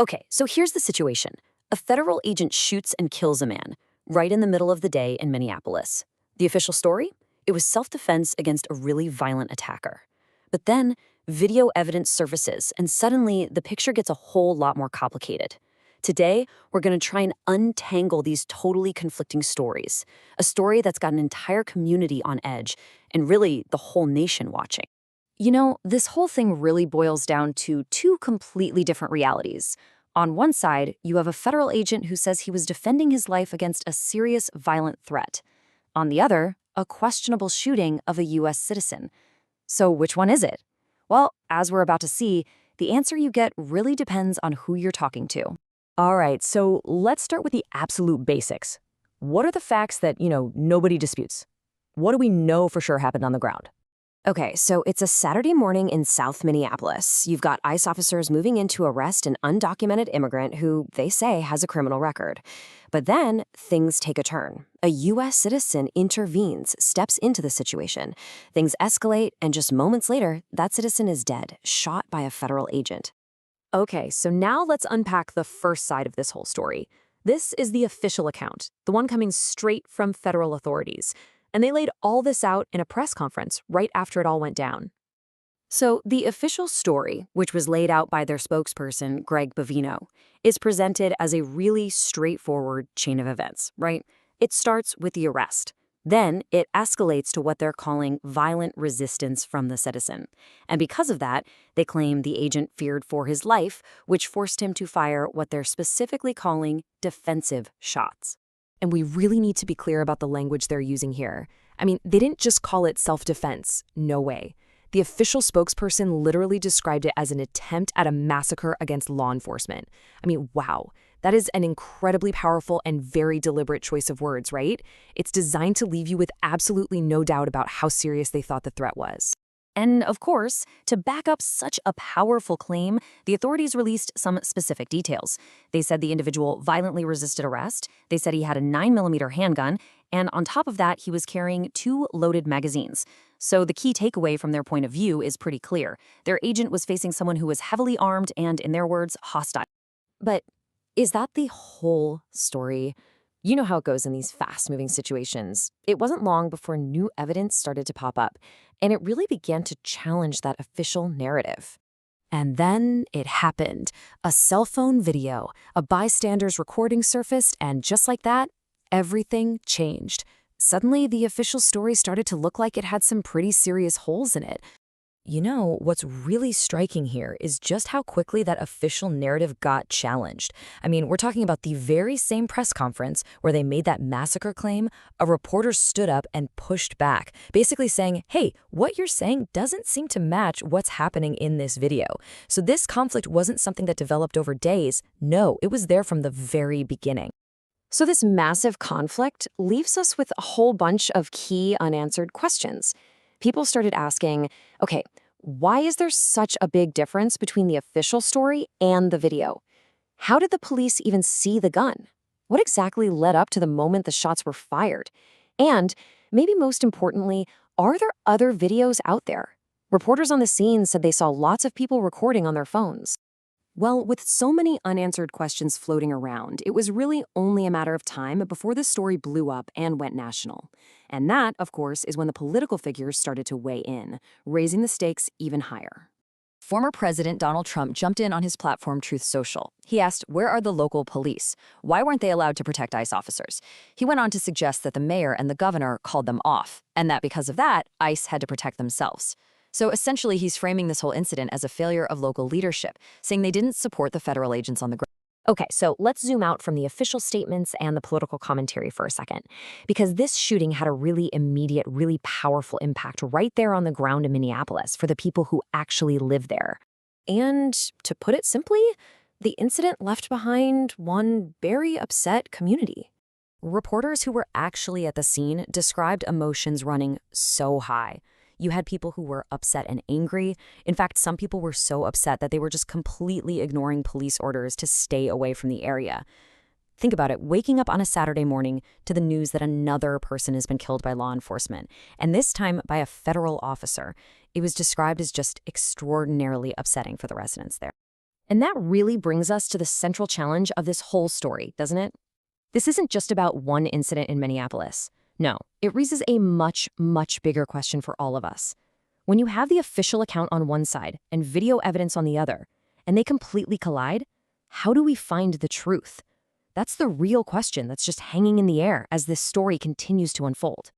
Okay, so here's the situation. A federal agent shoots and kills a man right in the middle of the day in Minneapolis. The official story? It was self-defense against a really violent attacker. But then, video evidence surfaces, and suddenly the picture gets a whole lot more complicated. Today, we're going to try and untangle these totally conflicting stories. A story that's got an entire community on edge, and really the whole nation watching. You know, this whole thing really boils down to two completely different realities. On one side, you have a federal agent who says he was defending his life against a serious violent threat. On the other, a questionable shooting of a U.S. citizen. So which one is it? Well, as we're about to see, the answer you get really depends on who you're talking to. All right, so let's start with the absolute basics. What are the facts that, nobody disputes? What do we know for sure happened on the ground? Okay, so it's a Saturday morning in South Minneapolis. You've got ICE officers moving in to arrest an undocumented immigrant who they say has a criminal record. But then things take a turn. A U.S. citizen intervenes, steps into the situation. Things escalate, and just moments later, that citizen is dead, shot by a federal agent. Okay, so now let's unpack the first side of this whole story. This is the official account, the one coming straight from federal authorities. And they laid all this out in a press conference right after it all went down. So the official story, which was laid out by their spokesperson, Greg Bavino, is presented as a really straightforward chain of events, right? It starts with the arrest. Then it escalates to what they're calling violent resistance from the citizen. And because of that, they claim the agent feared for his life, which forced him to fire what they're specifically calling defensive shots. And we really need to be clear about the language they're using here. I mean, they didn't just call it self-defense. No way. The official spokesperson literally described it as an attempt at a massacre against law enforcement. I mean, wow. That is an incredibly powerful and very deliberate choice of words, right? It's designed to leave you with absolutely no doubt about how serious they thought the threat was. And of course, to back up such a powerful claim, the authorities released some specific details. They said the individual violently resisted arrest, they said he had a 9mm handgun, and on top of that, he was carrying 2 loaded magazines. So the key takeaway from their point of view is pretty clear. Their agent was facing someone who was heavily armed and, in their words, hostile. But is that the whole story? You know how it goes in these fast-moving situations. It wasn't long before new evidence started to pop up, and it really began to challenge that official narrative. And then it happened. A cell phone video, a bystander's recording surfaced, and just like that, everything changed. Suddenly, the official story started to look like it had some pretty serious holes in it. You know, what's really striking here is just how quickly that official narrative got challenged. I mean, we're talking about the very same press conference where they made that massacre claim. A reporter stood up and pushed back, basically saying, hey, what you're saying doesn't seem to match what's happening in this video. So this conflict wasn't something that developed over days. No, it was there from the very beginning. So this massive conflict leaves us with a whole bunch of key unanswered questions. People started asking, okay, why is there such a big difference between the official story and the video? How did the police even see the gun? What exactly led up to the moment the shots were fired? And maybe most importantly, are there other videos out there? Reporters on the scene said they saw lots of people recording on their phones. Well, with so many unanswered questions floating around, it was really only a matter of time before the story blew up and went national. And that, of course, is when the political figures started to weigh in, raising the stakes even higher. Former President Donald Trump jumped in on his platform Truth Social. He asked, where are the local police? Why weren't they allowed to protect ICE officers? He went on to suggest that the mayor and the governor called them off, and that because of that, ICE had to protect themselves. So essentially, he's framing this whole incident as a failure of local leadership, saying they didn't support the federal agents on the ground. Okay, so let's zoom out from the official statements and the political commentary for a second, because this shooting had a really immediate, really powerful impact right there on the ground in Minneapolis for the people who actually live there. And to put it simply, the incident left behind one very upset community. Reporters who were actually at the scene described emotions running so high. You had people who were upset and angry. In fact, some people were so upset that they were just completely ignoring police orders to stay away from the area. Think about it, waking up on a Saturday morning to the news that another person has been killed by law enforcement, and this time by a federal officer. It was described as just extraordinarily upsetting for the residents there. And that really brings us to the central challenge of this whole story, doesn't it? This isn't just about one incident in Minneapolis. No, it raises a much, much bigger question for all of us. When you have the official account on one side and video evidence on the other, and they completely collide, how do we find the truth? That's the real question that's just hanging in the air as this story continues to unfold.